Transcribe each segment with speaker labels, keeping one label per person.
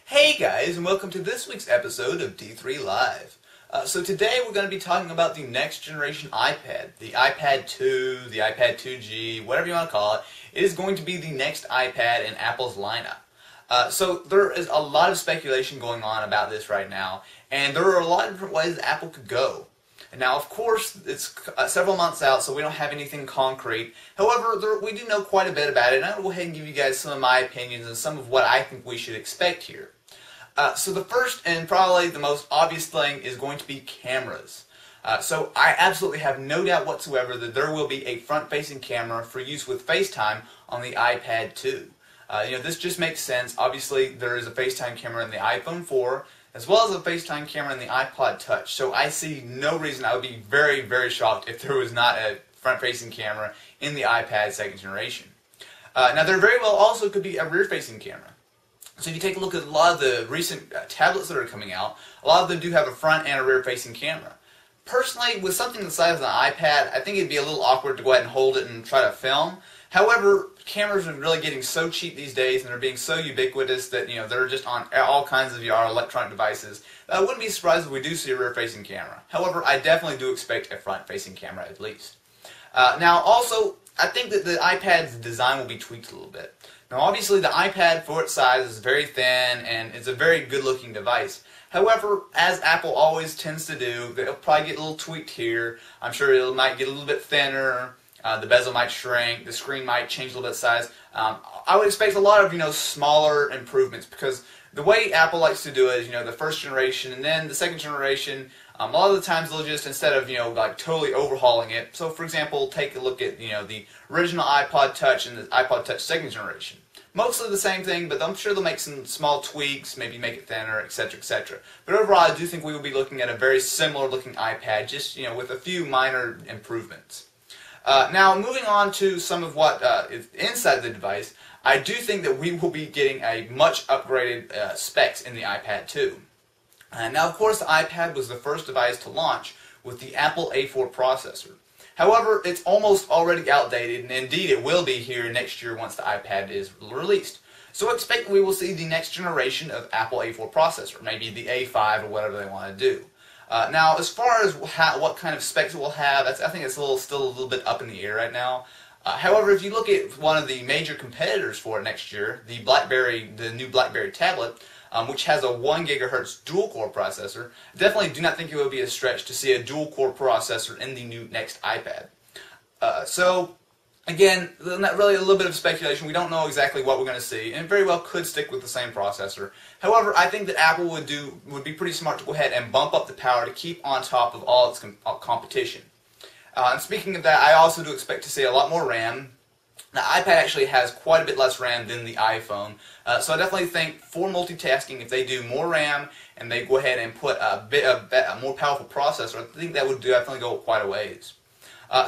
Speaker 1: Hey guys, and welcome to this week's episode of D3 Live. So today we're going to be talking about the next generation iPad, the iPad 2, the iPad 2G, whatever you want to call it. It is going to be the next iPad in Apple's lineup. So there is a lot of speculation going on about this right now, and there are a lot of different ways that Apple could go. Now, of course, it's several months out, so we don't have anything concrete. However, we do know quite a bit about it, and I'll go ahead and give you guys some of my opinions and some of what I think we should expect here. So the first and probably the most obvious thing is going to be cameras. So I absolutely have no doubt whatsoever that there will be a front-facing camera for use with FaceTime on the iPad 2. This just makes sense. Obviously, there is a FaceTime camera in the iPhone 4, as well as a FaceTime camera in the iPod Touch. So I see no reason. I would be very, very shocked if there was not a front-facing camera in the iPad 2nd generation. Now, there very well also could be a rear-facing camera. So if you take a look at a lot of the recent tablets that are coming out, a lot of them do have a front and a rear-facing camera. Personally, with something the size of an iPad, I think it'd be a little awkward to go ahead and hold it and try to film. However, cameras are really getting so cheap these days, and they're being so ubiquitous that they're just on all kinds of your electronic devices. I wouldn't be surprised if we do see a rear-facing camera. However, I definitely do expect a front-facing camera at least. Now, also, I think that the iPad's design will be tweaked a little bit. Now, obviously, the iPad, for its size, is very thin, and it's a very good-looking device. However, as Apple always tends to do, they'll probably get a little tweaked here. I'm sure it might get a little bit thinner. The bezel might shrink. The screen might change a little bit of size. I would expect a lot of, smaller improvements, because the way Apple likes to do it is, the first generation and then the second generation, a lot of the times they'll just, instead of, like totally overhauling it. So, for example, take a look at, the original iPod Touch and the iPod Touch 2nd generation. Mostly the same thing, but I'm sure they'll make some small tweaks, maybe make it thinner, etc., etc. But overall, I do think we will be looking at a very similar looking iPad, just, with a few minor improvements. Now, moving on to some of what is inside the device, I do think that we will be getting a much upgraded specs in the iPad 2. Now, of course, the iPad was the first device to launch with the Apple A4 processor. However, it's almost already outdated, and indeed it will be here next year once the iPad is released. So expect we will see the next generation of Apple A4 processor, maybe the A5 or whatever they want to do. Now, as far as what kind of specs it will have, I think it's still a little bit up in the air right now. However, if you look at one of the major competitors for it next year, the new BlackBerry tablet, which has a 1 GHz dual-core processor, definitely do not think it would be a stretch to see a dual-core processor in the new next iPad. So, again, not really a little bit of speculation. We don't know exactly what we're going to see, and very well could stick with the same processor. However, I think that Apple would be pretty smart to go ahead and bump up the power to keep on top of all its competition. And speaking of that, I also do expect to see a lot more RAM. The iPad actually has quite a bit less RAM than the iPhone, so I definitely think for multitasking, if they do more RAM and they go ahead and put a more powerful processor, I think that would definitely go quite a ways.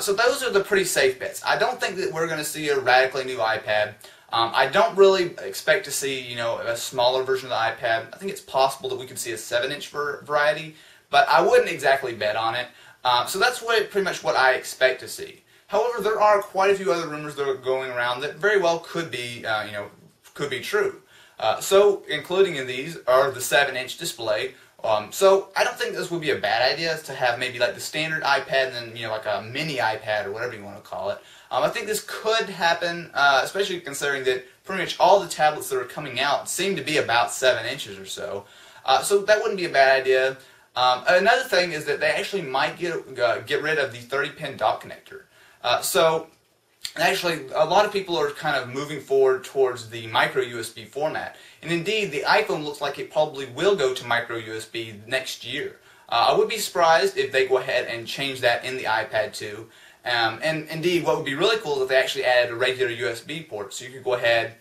Speaker 1: So those are the pretty safe bets. I don't think that we're going to see a radically new iPad. I don't really expect to see, a smaller version of the iPad. I think it's possible that we could see a 7-inch variety, but I wouldn't exactly bet on it. So that's pretty much what I expect to see. However, there are quite a few other rumors that are going around that very well could be, could be true. So, including in these are the 7-inch display. So, I don't think this would be a bad idea to have maybe like the standard iPad and then, like a mini iPad or whatever you want to call it. I think this could happen, especially considering that pretty much all the tablets that are coming out seem to be about 7 inches or so. So, that wouldn't be a bad idea. Another thing is that they actually might get rid of the 30-pin dock connector. So, actually, a lot of people are kind of moving forward towards the micro USB format. And indeed, the iPhone looks like it probably will go to micro USB next year. I would be surprised if they go ahead and change that in the iPad 2. And indeed, what would be really cool is if they actually added a regular USB port, so you could go ahead,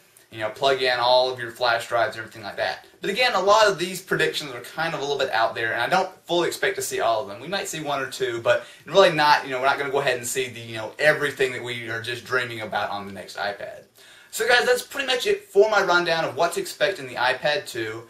Speaker 1: plug in all of your flash drives and everything like that. But again, a lot of these predictions are kind of a little bit out there, and I don't fully expect to see all of them. We might see one or two, but really not, we're not going to go ahead and see the, everything that we are just dreaming about on the next iPad. So guys, that's pretty much it for my rundown of what to expect in the iPad 2.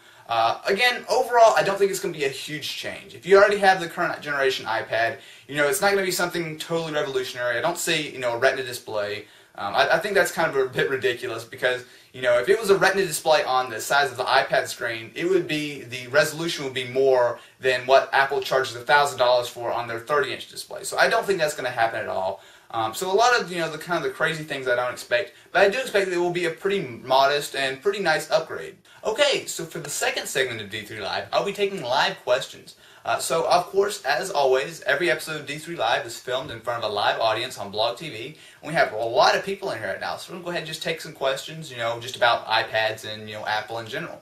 Speaker 1: Again, overall, I don't think it's going to be a huge change. If you already have the current generation iPad, it's not going to be something totally revolutionary. I don't see, a Retina display. I think that's kind of a bit ridiculous because, You know, if it was a Retina display on the size of the iPad screen, the resolution would be more than what Apple charges $1,000 for on their 30-inch display. So I don't think that's going to happen at all. So a lot of, the kind of the crazy things I don't expect, but I do expect that it will be a pretty modest and pretty nice upgrade. Okay, so for the second segment of D3 Live, I'll be taking live questions. So of course, as always, every episode of D3 Live is filmed in front of a live audience on Blog TV. And we have a lot of people in here right now, so we're going to go ahead and just take some questions, just about iPads and, Apple in general.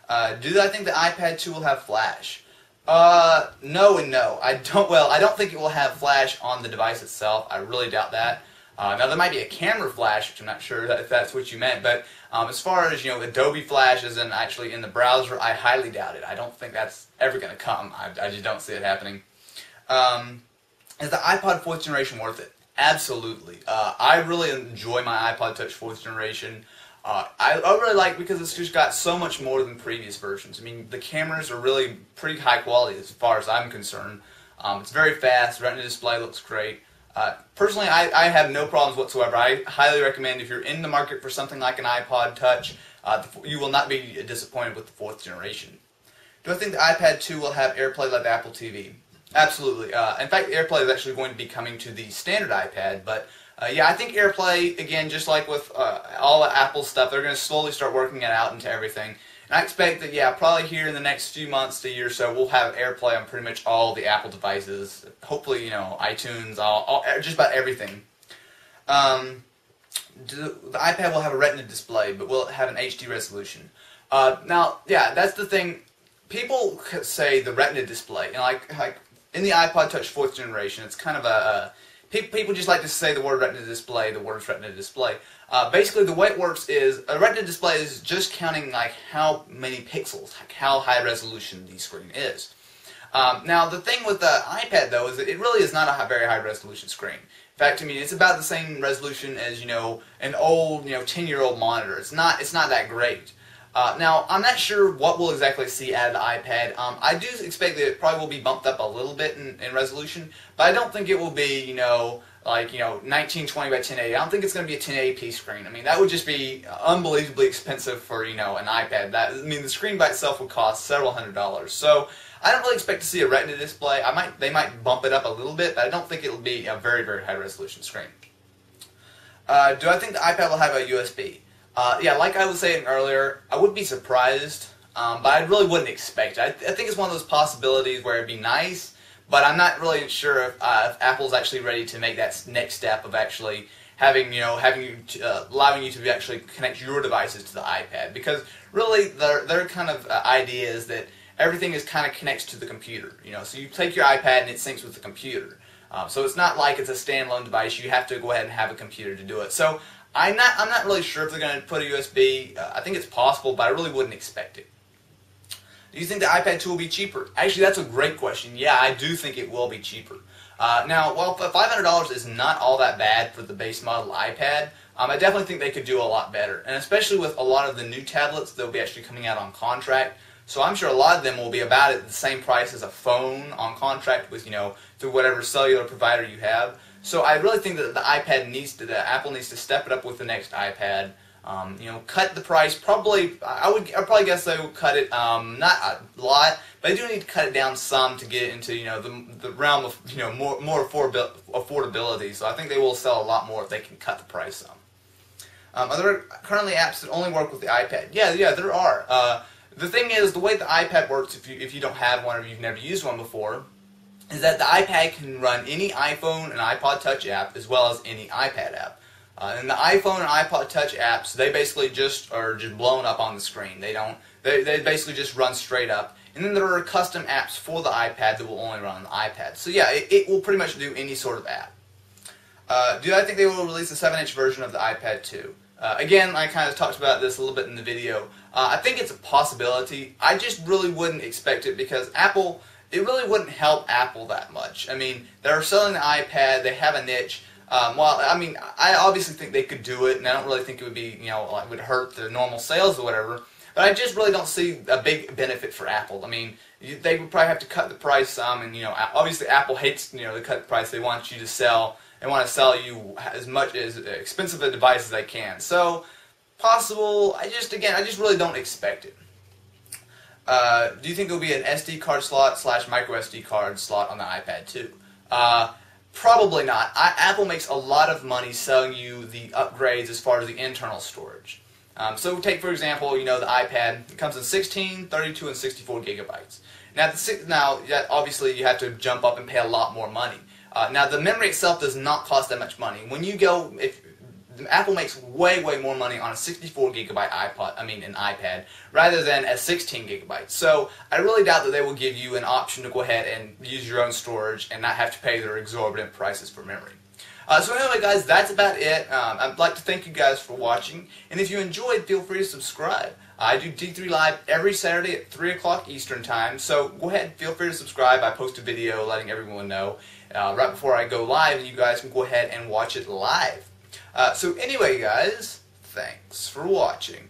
Speaker 1: Do I think the iPad 2 will have Flash? No and no. I don't think it will have Flash on the device itself. I really doubt that. Now there might be a camera flash, which I'm not sure if that's what you meant, but as far as Adobe Flash as in actually in the browser, I highly doubt it. I don't think that's ever going to come. I just don't see it happening. Is the iPod 4th generation worth it? Absolutely. I really enjoy my iPod Touch 4th generation. I really like because it's just got so much more than previous versions. I mean, the cameras are really pretty high quality as far as I'm concerned. It's very fast. Retina display looks great. Personally, I have no problems whatsoever. I highly recommend if you're in the market for something like an iPod Touch, you will not be disappointed with the 4th generation. Do I think the iPad 2 will have AirPlay like the Apple TV? Absolutely. In fact, AirPlay is actually going to be coming to the standard iPad, but yeah, I think AirPlay, again, just like with all the Apple stuff, they're going to slowly start working it out into everything. And I expect that, yeah, probably here in the next few months to a year or so, we'll have AirPlay on pretty much all the Apple devices. Hopefully, iTunes, just about everything. The iPad will have a Retina display, but will it have an HD resolution? Now, yeah, that's the thing. People say the Retina display, like in the iPod Touch 4th generation, it's kind of people just like to say the word Retina display, the words Retina display. Basically, the way it works is a Retina display is just counting like how many pixels, like how high resolution the screen is. Now, the thing with the iPad though is that it really is not a very high resolution screen. In fact, I mean, it's about the same resolution as an old 10-year-old monitor. It's not that great. Now, I'm not sure what we'll exactly see out of the iPad. I do expect that it probably will be bumped up a little bit in resolution, but I don't think it will be, like 1920 by 1080. I don't think it's going to be a 1080p screen. I mean, that would just be unbelievably expensive for, an iPad. The screen by itself would cost several $100s. So I don't really expect to see a Retina display. They might bump it up a little bit, but I don't think it will be a very, very high resolution screen. Do I think the iPad will have a USB? Yeah, like I was saying earlier, I wouldn't be surprised, but I really wouldn't expect it. I think it's one of those possibilities where it'd be nice, but I'm not really sure if Apple's actually ready to make that next step of actually having, allowing you to actually connect your devices to the iPad. Because really, their kind of idea is that everything is kind of connects to the computer. So you take your iPad and it syncs with the computer. So it's not like it's a standalone device. You have to go ahead and have a computer to do it. So I'm not really sure if they're going to put a USB. I think it's possible, but I really wouldn't expect it. Do you think the iPad 2 will be cheaper? Actually, that's a great question. Yeah, I do think it will be cheaper. Now, while $500 is not all that bad for the base model iPad, I definitely think they could do a lot better. And especially with a lot of the new tablets, they'll be actually coming out on contract. So I'm sure a lot of them will be about at the same price as a phone on contract with, through whatever cellular provider you have. So I really think that Apple needs to step it up with the next iPad. Cut the price. Probably, I'd probably guess they will cut it, not a lot, but they do need to cut it down some to get into, the realm of, more affordability. So I think they will sell a lot more if they can cut the price some. Are there currently apps that only work with the iPad? Yeah, there are. The thing is, the way the iPad works, if you don't have one or you've never used one before, is that the iPad can run any iPhone and iPod Touch app as well as any iPad app. And the iPhone and iPod Touch apps, they basically are just blown up on the screen. They basically just run straight up. And then there are custom apps for the iPad that will only run on the iPad. So yeah, it will pretty much do any sort of app. Do I think they will release a 7-inch version of the iPad 2? Again, I kind of talked about this a little bit in the video. I think it's a possibility. I just really wouldn't expect it because it really wouldn't help Apple that much. I mean, they're selling the iPad, they have a niche. I obviously think they could do it, and I don't really think it would be, like would hurt the normal sales or whatever. But I just really don't see a big benefit for Apple. I mean, they would probably have to cut the price some, and obviously Apple hates to cut the price. They want you to sell. They want to sell you as much as expensive a device as they can. So Possible. I just really don't expect it. Do you think there will be an SD card slot / micro SD card slot on the iPad 2? Probably not. Apple makes a lot of money selling you the upgrades as far as the internal storage. So take, for example, the iPad. It comes in 16, 32, and 64 gigabytes. Now, obviously you have to jump up and pay a lot more money. Now, the memory itself does not cost that much money. When you go, Apple makes way more money on a 64 gigabyte an iPad, rather than a 16 gigabyte. So I really doubt that they will give you an option to go ahead and use your own storage and not have to pay their exorbitant prices for memory. So anyway, guys, that's about it. I'd like to thank you guys for watching, and if you enjoyed, feel free to subscribe. I do D3 Live every Saturday at 3 o'clock Eastern Time, so go ahead and feel free to subscribe. I post a video letting everyone know right before I go live, and you guys can go ahead and watch it live. So anyway, guys, thanks for watching.